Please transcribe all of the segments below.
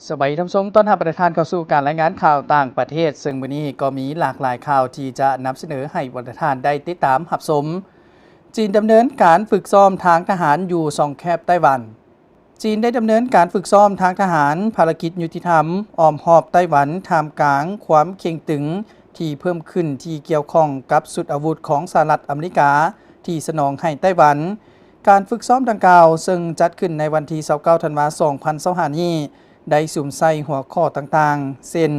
สวัสดีท่านผู้ชมต้อนรับประธานเข้าสู่การรายงานข่าวต่างประเทศซึ่งวันนี้ก็มีหลากหลายข่าวที่จะนำเสนอให้ประธานได้ติดตามรับชมจีนดำเนินการฝึกซ้อมทางทหารอยู่สองแคบไต้หวันจีนได้ดำเนินการฝึกซ้อมทางทหารภารกิจยุติธรรมอ้อมหอบไต้หวันท่ามกลางความเข่งตึงที่เพิ่มขึ้นที่เกี่ยวข้องกับสุดอาวุธของสหรัฐอเมริกาที่สนองให้ไต้หวันการฝึกซ้อมดังกล่าวซึ่งจัดขึ้นในวันที่29ธันวาคม2025นี้ได้สุ่มใส่หัวข้อต่างๆเช่น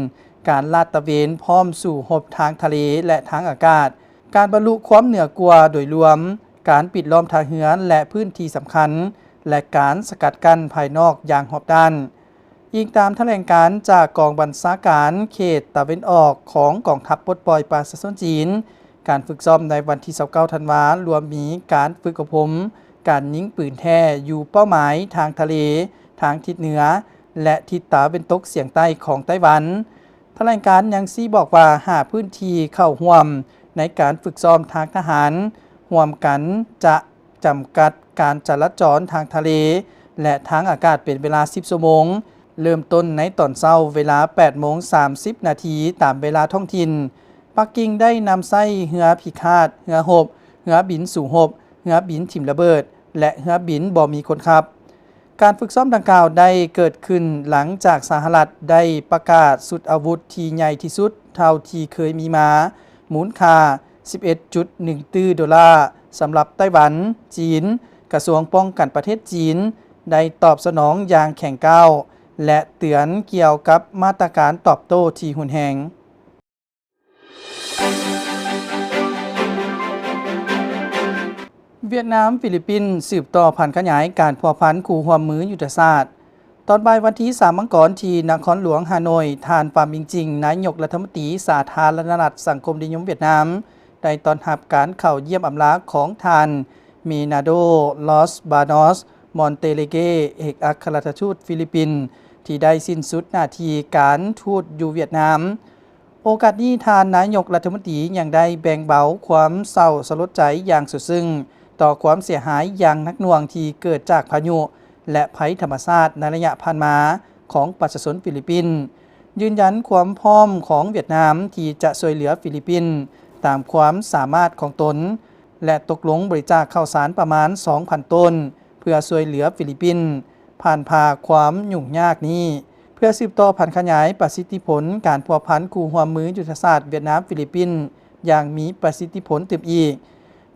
การลาดตระเวนพร้อมสู่รบทางทะเลและทางอากาศการบรรลุความเหนือกว่าโดยรวมการปิดล้อมทางเหือนและพื้นที่สำคัญและการสกัดกั้นภายนอกอย่างรอบด้านอิงตามแถลงการจากกองบัญชาการเขตตะวันออกของกองทัพปลดปล่อยประชาชนจีนการฝึกซ้อมในวันที่29ธันวาคมรวมมีการฝึกอบรมการยิงปืนแท้อยู่เป้าหมายทางทะเลทางทิศเหนือและทิศตะวันตกเฉียงใต้ของไต้หวันแถลงการยังซี้บอกว่าหาพื้นที่เข้าร่วมในการฝึกซ้อมทางทหารร่วมกันจะจำกัดการจราจรทางทะเลและทางอากาศเป็นเวลา10ชั่วโมงเริ่มต้นในตอนเช้าเวลา 8:30 นาทีตามเวลาท้องถิ่นปักกิ่งได้นำไส้เรือพิฆาตเรือรบเรือบินสู่รบเรือบินถิ่มระเบิดและเรือบินบ่มีคนขับการฝึกซ้อมดังกล่าวได้เกิดขึ้นหลังจากสหรัฐได้ประกาศสุดอาวุธที่ใหญ่ที่สุดเท่าที่เคยมีมามูลค่า 11.1 ตื้อดอลลาร์สำหรับไต้หวันจีนกระทรวงป้องกันประเทศจีนได้ตอบสนองอย่างแข็งก้าวและเตือนเกี่ยวกับมาตรการตอบโต้ที่หุนแรงเวียดนามฟิลิปปินส์สืบต่อพันขยายการพัวพันคู่ร่วมมือยุทธศาสตร์ตอนบ่ายวันที่3มังกรที่นครหลวงฮานอยทานฟาร์มจริงนายกรัฐมนตรีสาธารณรัฐสังคมนิยมเวียดนามได้ต้อนรับการเข้าเยี่ยมอำลาของทานเมนาโดลอสบานอสมอนเตเลเกเอกอัครราชทูตฟิลิปปินส์ที่ได้สิ้นสุดหน้าที่การทูตอยู่เวียดนามโอกาสนี้ทานนายกรัฐมนตรียังได้แบ่งเบาความเศร้าสลดใจอย่างสุดซึ้งต่อความเสียหายอย่างหนักหน่วงที่เกิดจากพายุและภัยธรรมชาติในระยะผ่านมาของประชาชนฟิลิปปินส์ยืนยันความพร้อมของเวียดนามที่จะช่วยเหลือฟิลิปปินส์ตามความสามารถของตนและตกลงบริจาคข้าวสารประมาณ 2,000 ต้นเพื่อช่วยเหลือฟิลิปปินส์ผ่านพาความยุ่งยากนี้เพื่อสืบต่อพันขยายประสิทธิผลการพัวพันคู่ร่วมมือยุทธศาสตร์เวียดนามฟิลิปปินส์อย่างมีประสิทธิผลเต็มอีก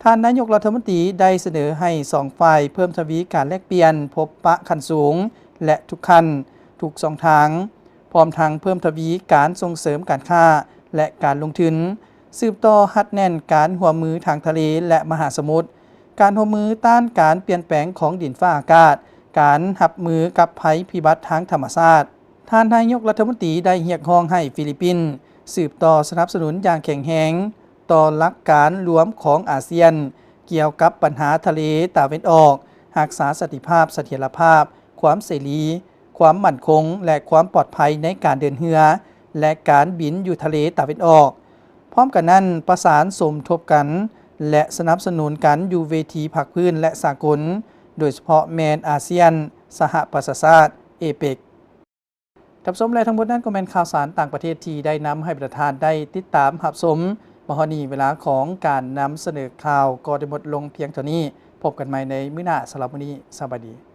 ท่านนายกรัฐมนตรีได้เสนอให้2ฝ่ายเพิ่มทวีการแลกเปลี่ยนพบปะขั้นสูงและทุกขั้นทุกช่องทางพร้อมทั้งเพิ่มทวีการส่งเสริมการค้าและการลงทุนสืบต่อหัดแน่นการร่วมมือทางทะเลและมหาสมุทรการร่วมมือต้านการเปลี่ยนแปลงของดินฟ้าอากาศการรับมือกับภัยพิบัติทางธรรมชาติท่านนายกรัฐมนตรีได้เรียกร้องให้ฟิลิปปินส์สืบต่อสนับสนุนอย่างแข็งแรงต่อหลักการรวมของอาเซียนเกี่ยวกับปัญหาทะเลตะวันออกรักษาสันติภาพเสถียรภาพความเสรีความมั่นคงและความปลอดภัยในการเดินเรือและการบินอยู่ทะเลตะวันออกพร้อมกันนั้นประสานสมทบกันและสนับสนุนกันอยู่เวทีภาคพื้นและสากลโดยเฉพาะแมนอาเซียนสหประชาชาติเอเปกทับสมและทั้งหมดนั้นก็เป็นข่าวสารต่างประเทศที่ได้นำให้ประธานได้ติดตามรับชมมหนีเวลาของการนำเสนอข่าวก็ได้หมดลงเพียงเท่านี้พบกันใหม่ในมื้อหน้าสำหรับวันนี้สวัสดี